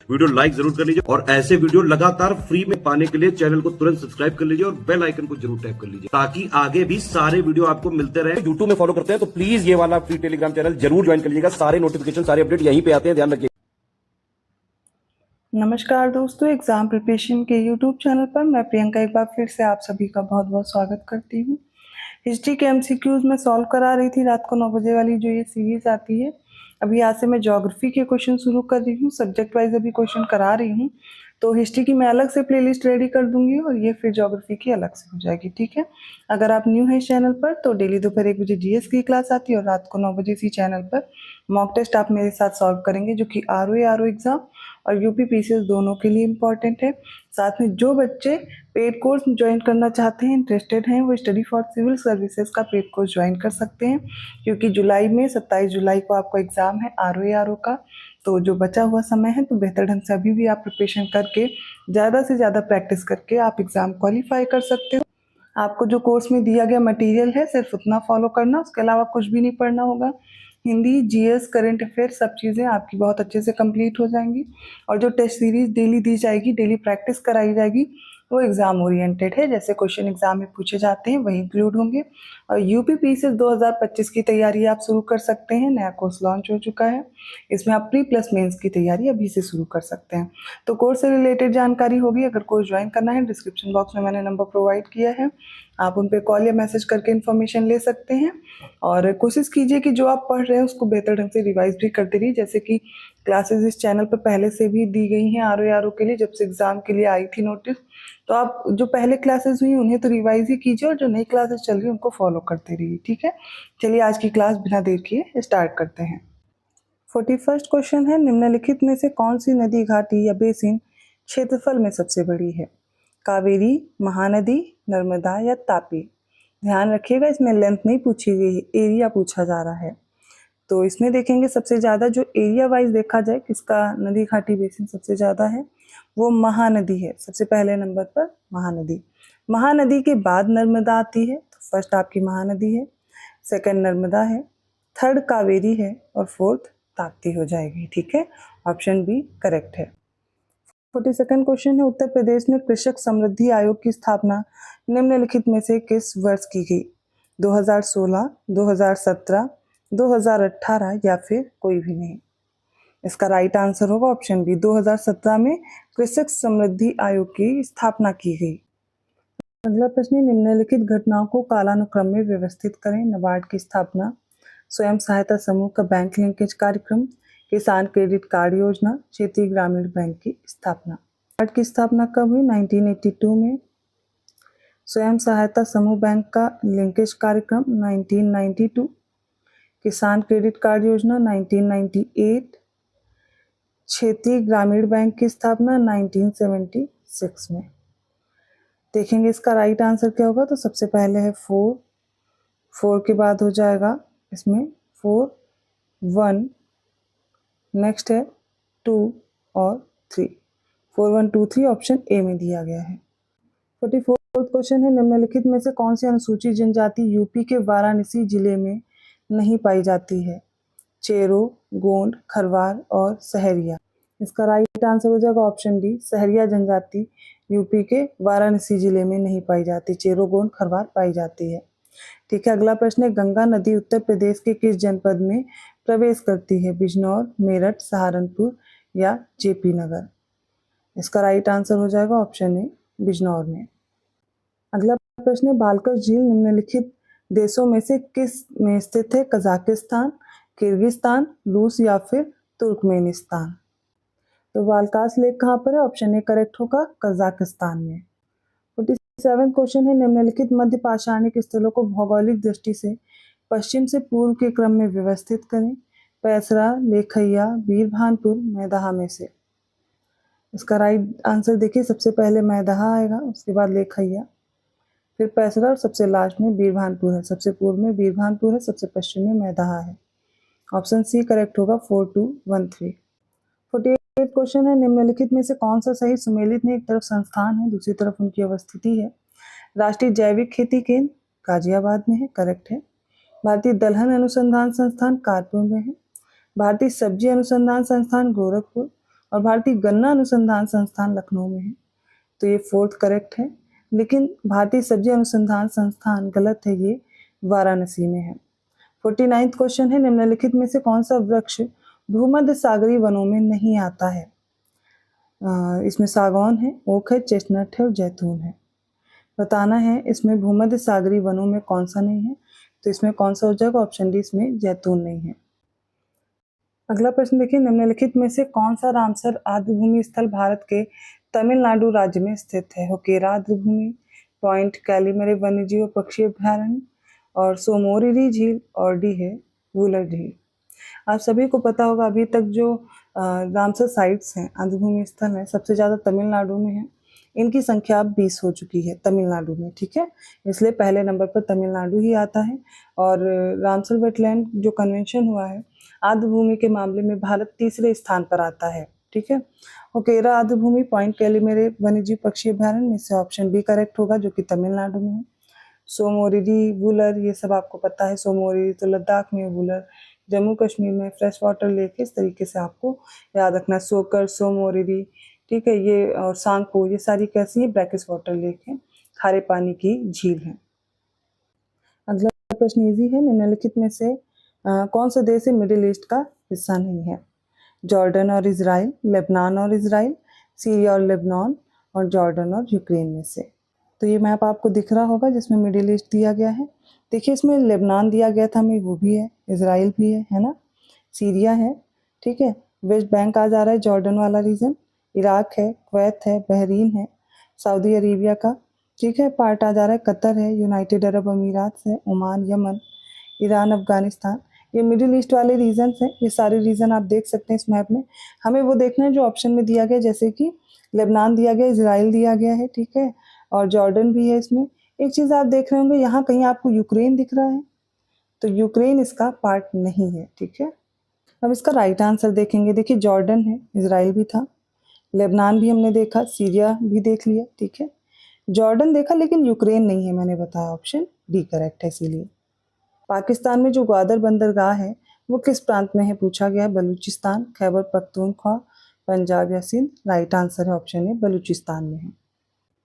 Video like जरूर कर लीजिए और ऐसे वीडियो लगातार फ्री में पाने के लिए चैनल को तुरंत सब्सक्राइब कर लीजिए और बेल आइकन को जरूर टैप कर लीजिए ताकि आगे भी सारे वीडियो आपको मिलते रहे। यूट्यूब में फॉलो करते हैं तो प्लीज ये वाला फ्री टेलीग्राम चैनल जरूर ज्वाइन कर लीजिएगा। सारे नोटिफिकेशन सारे अपडेट यहीं पे आते हैं, ध्यान रखिए। नमस्कार दोस्तों, एग्जाम प्रिपरेशन के यूट्यूब चैनल पर मैं प्रियंका एक बार फिर से आप सभी का बहुत बहुत स्वागत करती हूँ। हिस्ट्री के एमसीक्यूज में सॉल्व करा रही थी रात को 9 बजे वाली जो ये सीरीज आती है। अभी आज से मैं ज्योग्राफी के क्वेश्चन शुरू कर रही हूँ, सब्जेक्ट वाइज अभी क्वेश्चन करा रही हूँ। तो हिस्ट्री की मैं अलग से प्लेलिस्ट रेडी कर दूंगी और ये फिर ज्योग्राफी की अलग से हो जाएगी, ठीक है। अगर आप न्यू हैं इस चैनल पर तो डेली दोपहर 1 बजे जीएस की क्लास आती है और रात को 9 बजे इसी चैनल पर मॉक टेस्ट आप मेरे साथ सॉल्व करेंगे जो कि आरओ एग्जाम और यूपी पीसीएस दोनों के लिए इम्पॉर्टेंट है। साथ में जो बच्चे पेड कोर्स ज्वाइन करना चाहते हैं, इंटरेस्टेड हैं, वो स्टडी फॉर सिविल सर्विसेज का पेड कोर्स ज्वाइन कर सकते हैं क्योंकि जुलाई में 27 जुलाई को आपका एग्जाम है आरओ का। तो जो बचा हुआ समय है तो बेहतर ढंग से अभी भी आप प्रिपरेशन करके ज़्यादा से ज़्यादा प्रैक्टिस करके आप एग्ज़ाम क्वालिफाई कर सकते हो। आपको जो कोर्स में दिया गया मटेरियल है सिर्फ उतना फॉलो करना, उसके अलावा कुछ भी नहीं पढ़ना होगा। हिंदी, जीएस, करंट अफेयर सब चीज़ें आपकी बहुत अच्छे से कंप्लीट हो जाएंगी और जो टेस्ट सीरीज डेली दी जाएगी, डेली प्रैक्टिस कराई जाएगी, वो एग्ज़ाम ओरिएंटेड है। जैसे क्वेश्चन एग्जाम में पूछे जाते हैं वही इंक्लूड होंगे। और यूपी पीसीएस 2025 की तैयारी आप शुरू कर सकते हैं। नया कोर्स लॉन्च हो चुका है, इसमें आप प्री प्लस मेंस की तैयारी अभी से शुरू कर सकते हैं। तो कोर्स से रिलेटेड जानकारी होगी, अगर कोर्स ज्वाइन करना है डिस्क्रिप्शन बॉक्स में मैंने नंबर प्रोवाइड किया है, आप उन पर कॉल या मैसेज करके इन्फॉर्मेशन ले सकते हैं। और कोशिश कीजिए कि जो आप पढ़ रहे हैं उसको बेहतर ढंग से रिवाइज भी करते रहिए। जैसे कि क्लासेस इस चैनल पर पहले से भी दी गई हैं आरओ के लिए, जब से एग्जाम के लिए आई थी नोटिस। तो आप जो पहले क्लासेस हुई उन्हें तो रिवाइज ही कीजिए और जो नई क्लासेस चल रही है उनको फॉलो करते रहिए, ठीक है। चलिए आज की क्लास बिना देर किए स्टार्ट करते हैं। 41st क्वेश्चन है, निम्नलिखित में से कौन सी नदी, घाटी या बेसिन क्षेत्रफल में सबसे बड़ी है? कावेरी, महानदी, नर्मदा या तापी? ध्यान रखिएगा इसमें लेंथ नहीं पूछी गई है, एरिया पूछा जा रहा है। तो इसमें देखेंगे सबसे ज़्यादा जो एरिया वाइज देखा जाए किसका नदी घाटी बेसिन सबसे ज़्यादा है, वो महानदी है। सबसे पहले नंबर पर महानदी। महानदी के बाद नर्मदा आती है, तो फर्स्ट आपकी महानदी है, सेकंड नर्मदा है, थर्ड कावेरी है और फोर्थ ताप्ती हो जाएगी, ठीक है। ऑप्शन बी करेक्ट है। 42nd क्वेश्चन है, उत्तर प्रदेश में कृषक समृद्धि आयोग की स्थापना निम्नलिखित में से किस वर्ष की गई? 2016, 2017, 2018 या फिर कोई भी नहीं? इसका राइट आंसर होगा ऑप्शन बी, 2017 में कृषक समृद्धि आयोग की स्थापना की गई। अगला प्रश्न है, निम्नलिखित घटनाओं को कालानुक्रम में व्यवस्थित करें। नाबार्ड की स्थापना, स्वयं सहायता समूह का बैंक लिंकेज कार्यक्रम, किसान क्रेडिट कार्ड योजना, क्षेत्रीय ग्रामीण बैंक की स्थापना। नाबार्ड की स्थापना कब हुई? 1982 में। स्वयं सहायता समूह बैंक का लिंकेज कार्यक्रम 1992, किसान क्रेडिट कार्ड योजना 1998, क्षेत्रीय ग्रामीण बैंक की स्थापना 1976 में। देखेंगे इसका राइट आंसर क्या होगा। तो सबसे पहले है 4 के बाद हो जाएगा इसमें 4, 1, नेक्स्ट है 2 और 3। 4, 1, 2, 3 ऑप्शन ए में दिया गया है। 44th क्वेश्चन है, निम्नलिखित में से कौन सी अनुसूचित जनजाति यूपी के वाराणसी जिले में नहीं पाई जाती है? चेरो, गोंड, खरवार और सहरिया। इसका राइट आंसर हो जाएगा ऑप्शन डी, सहरिया जनजाति यूपी के वाराणसी जिले में नहीं पाई जाती, चेरो, गोंड, खरवार पाई जाती है, ठीक है। अगला प्रश्न है, गंगा नदी उत्तर प्रदेश के किस जनपद में प्रवेश करती है? बिजनौर, मेरठ, सहारनपुर या जेपी नगर? इसका राइट आंसर हो जाएगा ऑप्शन ए, बिजनौर में। अगला प्रश्न है, बालकश झील निम्नलिखित देशों में से किस में स्थित है? कजाकिस्तान, किर्गिस्तान, रूस या फिर तुर्कमेनिस्तान? तो बालकाश लेक कहाँ पर है? ऑप्शन ए करेक्ट होगा, कजाकिस्तान में। 47th क्वेश्चन है, निम्नलिखित मध्य पाषाणिक स्थलों को भौगोलिक दृष्टि से पश्चिम से पूर्व के क्रम में व्यवस्थित करें। पैसरा, लेखैया, वीरभानपुर, मैदहा में से? इसका राइट आंसर देखिए, सबसे पहले मैदहा आएगा, उसके बाद लेखैया, फिर पैसरा और सबसे लास्ट में वीरभानपुर है। सबसे पूर्व में वीरभानपुर है, सबसे पश्चिम में मैदहा है। ऑप्शन सी करेक्ट होगा, 4, 2, 1, 3। 48th क्वेश्चन है, निम्नलिखित में से कौन सा सही सुमेलित में एक तरफ संस्थान है, दूसरी तरफ उनकी अवस्थिति है? राष्ट्रीय जैविक खेती केंद्र गाजियाबाद में है, करेक्ट है। भारतीय दलहन अनुसंधान संस्थान कानपुर में है। भारतीय सब्जी अनुसंधान संस्थान गोरखपुर और भारतीय गन्ना अनुसंधान संस्थान लखनऊ में है, तो ये फोर्थ करेक्ट है। लेकिन भारतीय सब्जी अनुसंधान संस्थान गलत है, ये वाराणसी में है। 49वां क्वेश्चन है, निम्नलिखित में से कौन सा वृक्ष भूमध्य सागरीय वनों में नहीं आता है? इसमें सागौन है, ओक है, चेस्टनट है और जैतून है। बताना है इसमें भूमध्य सागरीय वनों में कौन सा नहीं है, तो इसमें कौन सा हो जाएगा? ऑप्शन डी, इसमें जैतून नहीं है। अगला प्रश्न देखिए, निम्नलिखित में से कौन सा रामसर आर्द्रभूमि स्थल भारत के तमिलनाडु राज्य में स्थित है? होकेरा आर्द्रभूमि, पॉइंट कैलीमरे वन्यजीव पक्षी अभ्यारण्य और सोमोरिरी झील और डी है वुलर झील। आप सभी को पता होगा अभी तक जो रामसर साइट्स हैं, आर्द्रभूमि स्थल है, सबसे ज़्यादा तमिलनाडु में है। इनकी संख्या अब 20 हो चुकी है तमिलनाडु में, ठीक है, इसलिए पहले नंबर पर तमिलनाडु ही आता है। और रामसर वेटलैंड जो कन्वेंशन हुआ है आर्द्रभूमि के मामले में भारत तीसरे स्थान पर आता है, ठीक है। होकेरा आर्द्रभूमि, पॉइंट कैलीमरे वन्यजीव पक्षी अभ्यारण्य में से ऑप्शन बी करेक्ट होगा, जो कि तमिलनाडु में है। सोमोरिरी, वुलर, ये सब आपको पता है। सोमोरिरी तो लद्दाख में, वुलर जम्मू कश्मीर में। फ्रेश वाटर लेक, इस तरीके से आपको याद रखना। सोकर, सोमोरिरी, ठीक है, ये और सांगपो, ये सारी कैसी है? ब्रैकिश वाटर लेक है, खारे पानी की झील है। अगला प्रश्न इजी है, निम्नलिखित में से कौन सा देश मिडिल ईस्ट का हिस्सा नहीं है? जॉर्डन और इजराइल, लेबनान और इजराइल, सीरिया और लेबनान और जॉर्डन और यूक्रेन में से। तो ये मैप आपको दिख रहा होगा जिसमें मिडिल ईस्ट दिया गया है। देखिए इसमें लेबनान दिया गया था हमें, वो भी है, इजराइल भी है ना, सीरिया है, ठीक है, वेस्ट बैंक आ जा रहा है, जॉर्डन वाला रीजन, इराक है, कुवैत है, बहरीन है, सऊदी अरेबिया का, ठीक है, पार्ट आ जा रहा है, कतर है, यूनाइटेड अरब अमीरात है, ओमान, यमन, ईरान, अफगानिस्तान। ये मिडिल ईस्ट वाले रीजन्स हैं। ये सारे रीजन आप देख सकते हैं इस मैप में। हमें वो देखना है जो ऑप्शन में दिया गया, जैसे कि लेबनान दिया गया, इजराइल दिया गया है, ठीक है, और जॉर्डन भी है इसमें। एक चीज़ आप देख रहे होंगे, यहाँ कहीं आपको यूक्रेन दिख रहा है, तो यूक्रेन इसका पार्ट नहीं है, ठीक है। अब इसका राइट आंसर देखेंगे। देखिए जॉर्डन है, इजराइल भी था, लेबनान भी हमने देखा, सीरिया भी देख लिया, ठीक है, जॉर्डन देखा, लेकिन यूक्रेन नहीं है, मैंने बताया, ऑप्शन डी करेक्ट है। इसीलिए पाकिस्तान में जो ग्वादर बंदरगाह है वो किस प्रांत में है, पूछा गया है। बलूचिस्तान, खैबर पख्तूनख्वा, पंजाब या सिंध। राइट आंसर है ऑप्शन ए, बलूचिस्तान में है।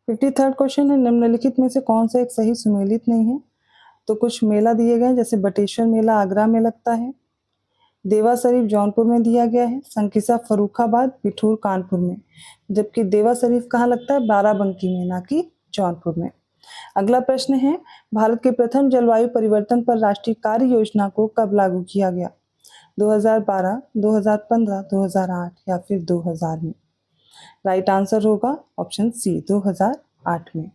53rd क्वेश्चन है, निम्नलिखित में से कौन सा एक सही सुमेलित नहीं है? तो कुछ मेला दिए गए हैं, जैसे बटेश्वर मेला आगरा में लगता है, देवा शरीफ जौनपुर में दिया गया है, संकिसा फर्रुखाबाद, बिठूर कानपुर में, जबकि देवा शरीफ कहाँ लगता है? बाराबंकी में, ना कि जौनपुर में। अगला प्रश्न है, भारत के प्रथम जलवायु परिवर्तन पर राष्ट्रीय कार्य योजना को कब लागू किया गया? 2012, 2015, 2008 या फिर 2000 में। राइट आंसर होगा ऑप्शन सी, 2008 में।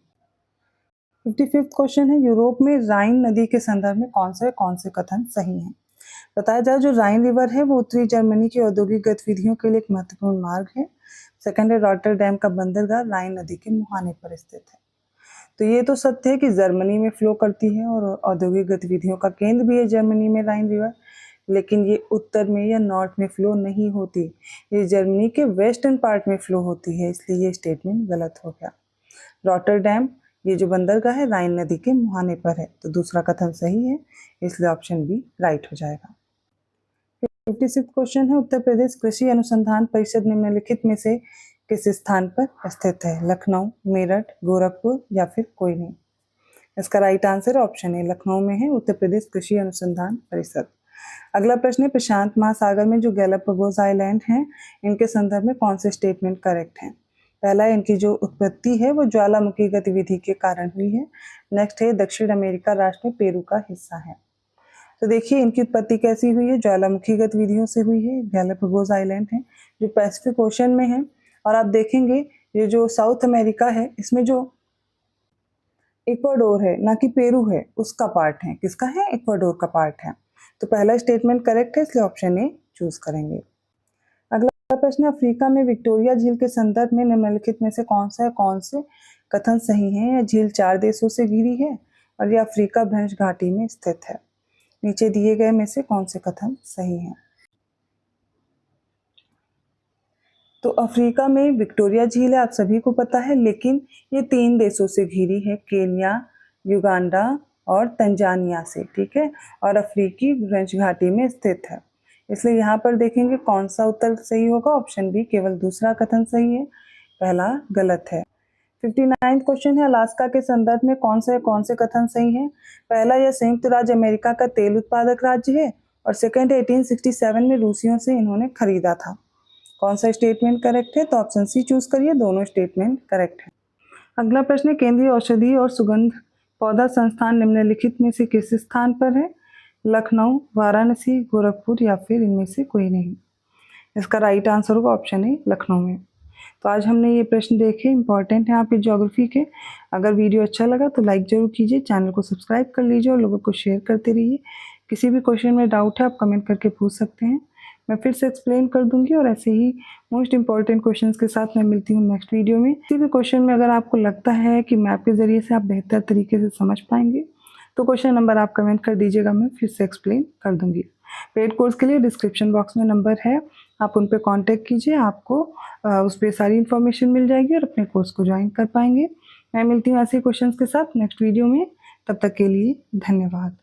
55वां क्वेश्चन है, यूरोप में राइन नदी के संदर्भ में कौन से कथन सही हैं? बताया जाए, जो राइन रिवर है वो उत्तरी जर्मनी की औद्योगिक गतिविधियों के लिए एक महत्वपूर्ण मार्ग है। सेकंड है, रॉटरडैम का बंदरगाह राइन नदी के मुहाने पर स्थित है। तो ये तो सत्य है कि जर्मनी में फ्लो करती है और औद्योगिक गतिविधियों का केंद्र भी है जर्मनी में राइन रिवर, लेकिन ये उत्तर में या नॉर्थ में फ्लो नहीं होती, ये जर्मनी के वेस्टर्न पार्ट में फ्लो होती है, इसलिए ये स्टेटमेंट गलत हो गया। रॉटरडैम, ये जो बंदरगाह है राइन नदी के मुहाने पर है, तो दूसरा कथन सही है, इसलिए ऑप्शन बी राइट हो जाएगा। 56वां क्वेश्चन है, उत्तर प्रदेश कृषि अनुसंधान परिषद निम्नलिखित में से किस स्थान पर स्थित है? लखनऊ, मेरठ, गोरखपुर या फिर कोई नहीं। इसका राइट आंसर ऑप्शन है, लखनऊ में है उत्तर प्रदेश कृषि अनुसंधान परिषद। अगला प्रश्न है, प्रशांत महासागर में जो गैलापागोस आइलैंड हैं, इनके संदर्भ में कौन से स्टेटमेंट करेक्ट हैं? पहला, इनकी जो उत्पत्ति है वो ज्वालामुखी गतिविधि के कारण हुई है। नेक्स्ट है, दक्षिण अमेरिका राष्ट्र में पेरू का हिस्सा है। तो देखिए इनकी उत्पत्ति कैसी हुई है, ज्वालामुखी गतिविधियों से हुई है। गैलापागोस आइलैंड है जो पैसिफिक ओशन में है, और आप देखेंगे ये जो साउथ अमेरिका है, इसमें जो इक्वाडोर है, ना कि पेरू है, उसका पार्ट है। किसका है? इक्वाडोर का पार्ट है। तो पहला स्टेटमेंट करेक्ट है, इसलिए ऑप्शन ए चूज करेंगे। अगला प्रश्न, अफ्रीका में विक्टोरिया झील के संदर्भ में निम्नलिखित में से कौन से कथन सही हैं? यह झील 4 देशों से घिरी है और यह अफ्रीका भ्रंश घाटी में स्थित है। नीचे दिए गए में से कौन से कथन सही हैं? तो अफ्रीका में विक्टोरिया झील है, आप सभी को पता है, लेकिन ये 3 देशों से घिरी है, केन्या, युगांडा और तंजानिया से, ठीक है, और अफ्रीकी भ्रंश घाटी में स्थित है। इसलिए यहाँ पर देखेंगे कौन सा उत्तर सही होगा। ऑप्शन बी केवल दूसरा कथन सही है, पहला गलत है। 59वां क्वेश्चन है, अलास्का के संदर्भ में कौन से कथन सही है। पहला, यह संयुक्त राज्य अमेरिका का तेल उत्पादक राज्य है, और सेकंड, 1867 में रूसियों से इन्होंने खरीदा था। कौन सा स्टेटमेंट करेक्ट है, तो ऑप्शन सी चूज करिए, दोनों स्टेटमेंट करेक्ट है। अगला प्रश्न है, केंद्रीय औषधि और सुगंध पौधा संस्थान निम्नलिखित में से किस स्थान पर है। लखनऊ, वाराणसी, गोरखपुर या फिर इनमें से कोई नहीं। इसका राइट आंसर होगा ऑप्शन ए, लखनऊ में। तो आज हमने ये प्रश्न देखे, इंपॉर्टेंट है यहाँ पे ज्योग्राफी के। अगर वीडियो अच्छा लगा तो लाइक जरूर कीजिए, चैनल को सब्सक्राइब कर लीजिए और लोगों को शेयर करते रहिए। किसी भी क्वेश्चन में डाउट है आप कमेंट करके पूछ सकते हैं, मैं फिर से एक्सप्लेन कर दूंगी। और ऐसे ही मोस्ट इंपॉर्टेंट क्वेश्चंस के साथ मैं मिलती हूँ नेक्स्ट वीडियो में। किसी भी क्वेश्चन में अगर आपको लगता है कि मैप के जरिए से आप बेहतर तरीके से समझ पाएंगे तो क्वेश्चन नंबर आप कमेंट कर दीजिएगा, मैं फिर से एक्सप्लेन कर दूंगी। पेड कोर्स के लिए डिस्क्रिप्शन बॉक्स में नंबर है, आप उन पर कॉन्टैक्ट कीजिए, आपको उस पर सारी इन्फॉर्मेशन मिल जाएगी और अपने कोर्स को ज्वाइन कर पाएंगे। मैं मिलती हूँ ऐसे क्वेश्चंस के साथ नेक्स्ट वीडियो में, तब तक के लिए धन्यवाद।